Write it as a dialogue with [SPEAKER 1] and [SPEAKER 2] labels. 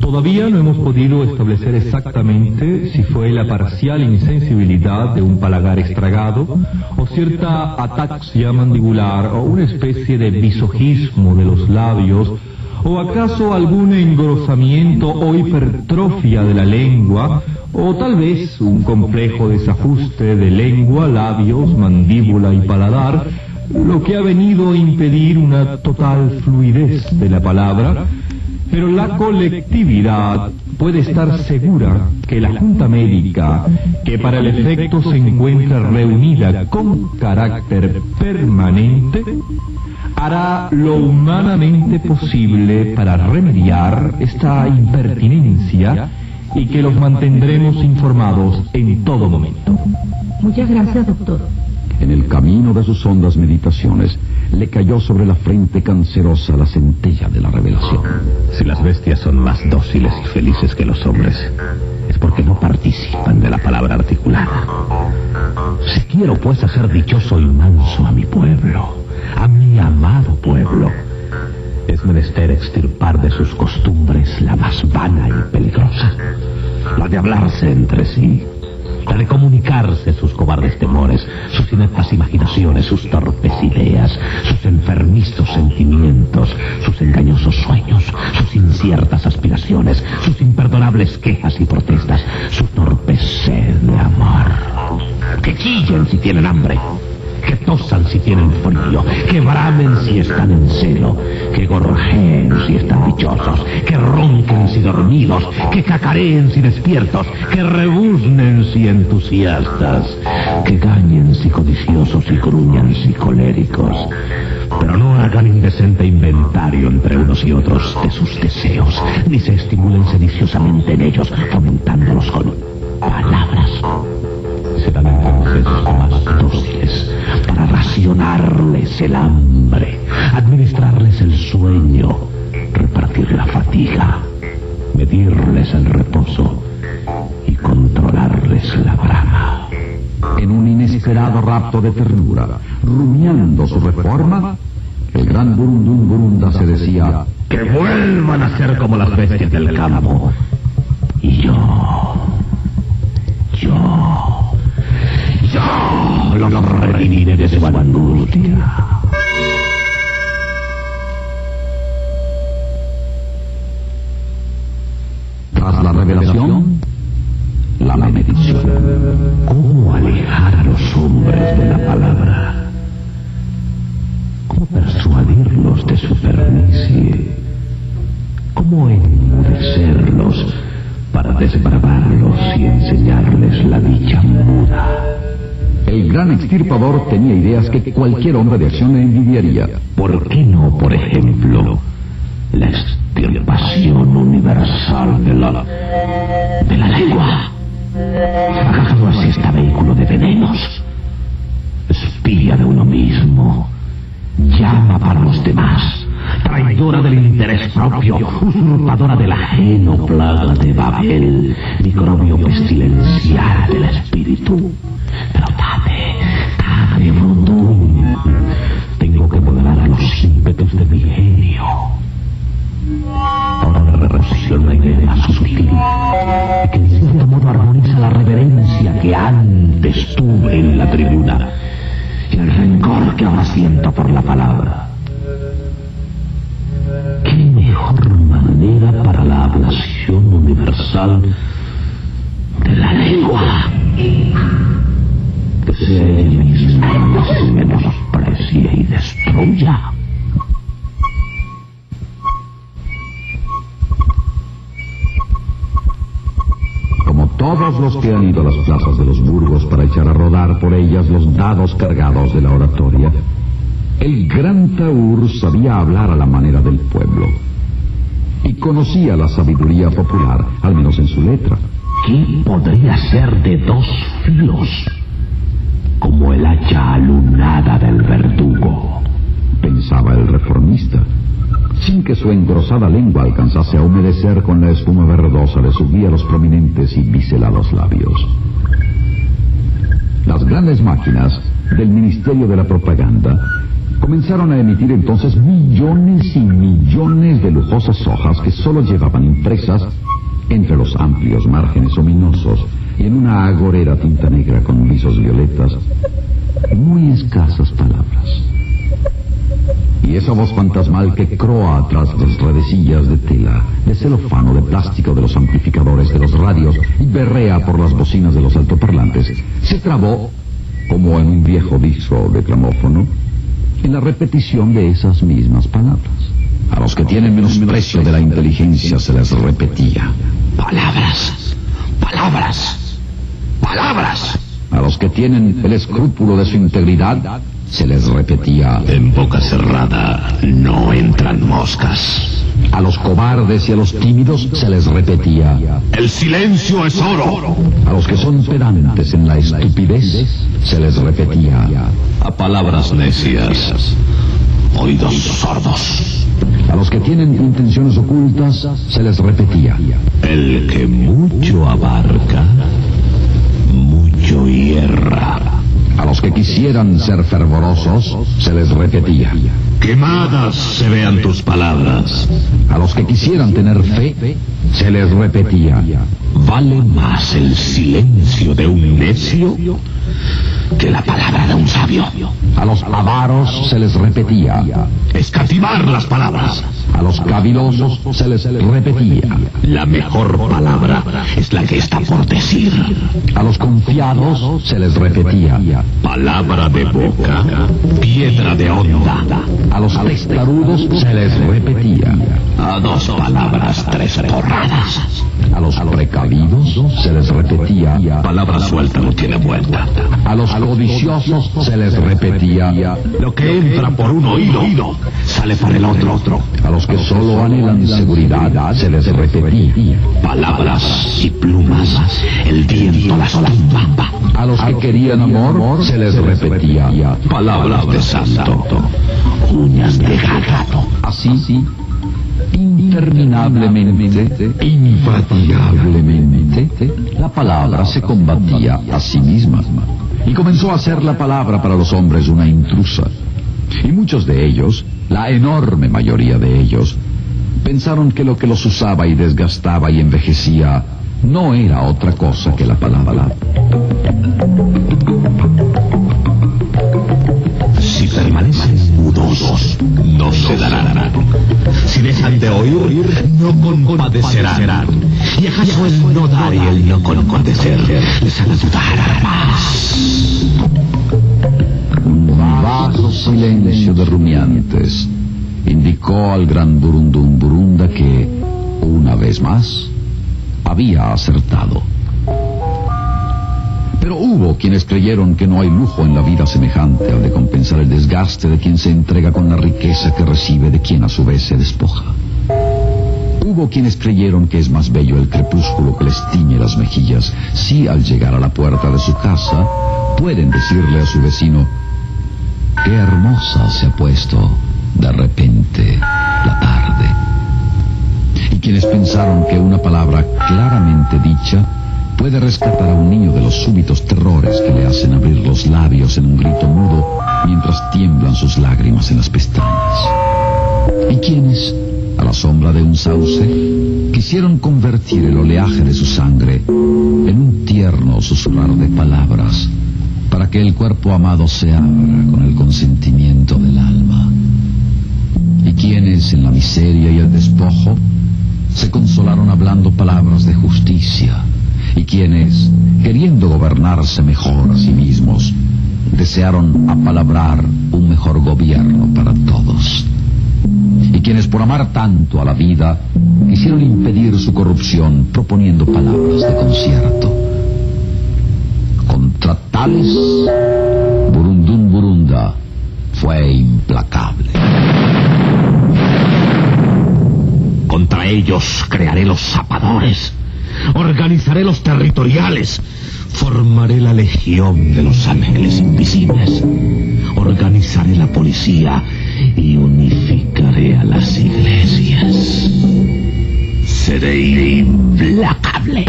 [SPEAKER 1] Todavía no hemos podido establecer exactamente si fue la parcial insensibilidad de un paladar estragado, o cierta ataxia mandibular, o una especie de bisojismo de los labios, o acaso algún engrosamiento o hipertrofia de la lengua, o tal vez un complejo desajuste de lengua, labios, mandíbula y paladar, lo que ha venido a impedir una total fluidez de la palabra. Pero la colectividad puede estar segura que la Junta Médica, que para el efecto se encuentra reunida con carácter permanente, hará lo humanamente posible para remediar esta impertinencia y que los mantendremos informados en todo momento.
[SPEAKER 2] Muchas gracias, doctor.
[SPEAKER 3] En el camino de sus hondas meditaciones, le cayó sobre la frente cancerosa la centella de la revelación.
[SPEAKER 4] Si las bestias son más dóciles y felices que los hombres, es porque no participan de la palabra articulada. Si quiero pues hacer dichoso y manso a mi pueblo, a mi amado pueblo, es menester extirpar de sus costumbres la más vana y peligrosa, la de hablarse entre sí, la de comunicarse sus cobardes temores, sus ineptas imaginaciones, sus torpes ideas, sus enfermizos sentimientos, sus engañosos sueños, sus inciertas aspiraciones, sus imperdonables quejas y protestas, su torpe sed de amor. Que chillen si tienen hambre, que tosan si tienen frío, que bramen si están en celo, que gorjeen si están dichosos, que ronquen si dormidos, que cacareen si despiertos, que rebuznen si entusiastas, que gañen si codiciosos y gruñan si coléricos, pero no hagan indecente inventario entre unos y otros de sus deseos, ni se estimulen sediciosamente en ellos, fomentándolos con palabras. Serán entonces más dóciles para racionarles el hambre, administrarles el sueño, repartir la fatiga, medirles el reposo y controlarles la brama.
[SPEAKER 3] En un inesperado rapto de ternura, rumiando su reforma, el gran Burundún Burunda se decía:
[SPEAKER 4] que vuelvan a ser como las bestias del campo. Y yo los redimiré de su angustia.
[SPEAKER 3] Tras la revelación, la medición.
[SPEAKER 4] ¿Cómo alejar a los hombres de la palabra? ¿Cómo persuadirlos de su pernicie? ¿Cómo enmudecerlos para desbravarlos y enseñarles la dicha muda?
[SPEAKER 3] El gran extirpador tenía ideas que cualquier hombre de acción le envidiaría.
[SPEAKER 4] ¿Por qué no, por ejemplo, la extirpación universal de la lengua? Sacando así este vehículo de venenos, espía de uno mismo, llama para los demás, traidora del interés propio, usurpadora del ajeno, plaga de Babel, microbio pestilencial del espíritu. Pero dame, Burundún, tengo que moderar a los ímpetus de mi genio. Ahora me reposiciona una idea más sutil, que en cierto modo armoniza la reverencia que antes tuve en la tribuna y el rencor que ahora siento por la palabra. ¿Qué mejor manera para la ablación universal de la lengua? Que sea ella misma la que se menosprecie y destruya.
[SPEAKER 3] Como todos los que han ido a las plazas de los burgos para echar a rodar por ellas los dados cargados de la oratoria, el gran Taur sabía hablar a la manera del pueblo y conocía la sabiduría popular, al menos en su letra.
[SPEAKER 4] ¿Quién podría ser de dos filos como el hacha alunada del verdugo?
[SPEAKER 3] Pensaba el reformista, sin que su engrosada lengua alcanzase a humedecer con la espuma verdosa de su guía los prominentes y biselados labios. Las grandes máquinas del Ministerio de la Propaganda Comenzaron a emitir entonces millones y millones de lujosas hojas que solo llevaban impresas entre los amplios márgenes ominosos y en una agorera tinta negra con visos violetas, muy escasas palabras. Y esa voz fantasmal que croa tras las redecillas de tela, de celofano, de plástico de los amplificadores de los radios y berrea por las bocinas de los altoparlantes, se trabó, como en un viejo disco de gramófono, en la repetición de esas mismas palabras. A los que tienen menosprecio de la inteligencia se les repetía: palabras, palabras, palabras. A los que tienen el escrúpulo de su integridad se les repetía:
[SPEAKER 4] en boca cerrada no entran moscas.
[SPEAKER 3] A los cobardes y a los tímidos se les repetía:
[SPEAKER 4] el silencio es oro.
[SPEAKER 3] A los que son pedantes en la estupidez se les repetía:
[SPEAKER 4] a palabras necias, oídos sordos.
[SPEAKER 3] A los que tienen intenciones ocultas se les repetía:
[SPEAKER 4] el que mucho abarca, mucho hierra.
[SPEAKER 3] A los que quisieran ser fervorosos se les repetía:
[SPEAKER 4] quemadas se vean tus palabras.
[SPEAKER 3] A los que quisieran tener fe se les repetía:
[SPEAKER 4] vale más el silencio de un necio que la palabra de un sabio.
[SPEAKER 3] A los avaros se les repetía:
[SPEAKER 4] escatimar las palabras.
[SPEAKER 3] A los cavilosos se les repetía:
[SPEAKER 4] la mejor palabra es la que está por decir.
[SPEAKER 3] A los confiados se les repetía:
[SPEAKER 4] palabra de boca, piedra de honda.
[SPEAKER 3] A los testarudos se les repetía:
[SPEAKER 4] a dos palabras, tres porradas.
[SPEAKER 3] A los precavidos se les repetía:
[SPEAKER 4] palabra suelta no tiene vuelta.
[SPEAKER 3] A los codiciosos se les repetía:
[SPEAKER 4] lo que entra por un oído sale por el otro.
[SPEAKER 3] A los que solo anhelan seguridad se les repetía:
[SPEAKER 4] palabras y plumas, el viento las tumba.
[SPEAKER 3] A los que querían amor se les repetía:
[SPEAKER 4] palabras de santo, uñas de gato.
[SPEAKER 3] Así, interminablemente, infatigablemente, la palabra se combatía a sí misma y comenzó a ser la palabra para los hombres una intrusa. Y muchos de ellos, la enorme mayoría de ellos, pensaron que lo que los usaba y desgastaba y envejecía no era otra cosa que la palabra.
[SPEAKER 4] Si permanecen mudos, no se darán. Si dejan de oír, no compadecerán. Y acaso el no dar y el no compadecer les ayudará más.
[SPEAKER 3] Un vasto silencio de rumiantes indicó al gran Burundum Burunda que, una vez más, había acertado. Pero hubo quienes creyeron que no hay lujo en la vida semejante al de compensar el desgaste de quien se entrega con la riqueza que recibe de quien a su vez se despoja. Hubo quienes creyeron que es más bello el crepúsculo que les tiñe las mejillas si al llegar a la puerta de su casa pueden decirle a su vecino: qué hermosa se ha puesto de repente la tarde. Y quienes pensaron que una palabra claramente dicha puede rescatar a un niño de los súbitos terrores que le hacen abrir los labios en un grito mudo mientras tiemblan sus lágrimas en las pestañas. Y quienes, a la sombra de un sauce, quisieron convertir el oleaje de su sangre en un tierno susurrar de palabras para que el cuerpo amado se abra con el consentimiento del alma. Y quienes, en la miseria y el despojo, se consolaron hablando palabras de justicia, y quienes, queriendo gobernarse mejor a sí mismos, desearon apalabrar un mejor gobierno para todos. Y quienes, por amar tanto a la vida, quisieron impedir su corrupción proponiendo palabras de concierto. Contra tales, Burundum Burunda fue implacable.
[SPEAKER 4] Contra ellos crearé los zapadores, organizaré los territoriales, formaré la legión de los ángeles invisibles, organizaré la policía y unificaré a las iglesias. Seré implacable.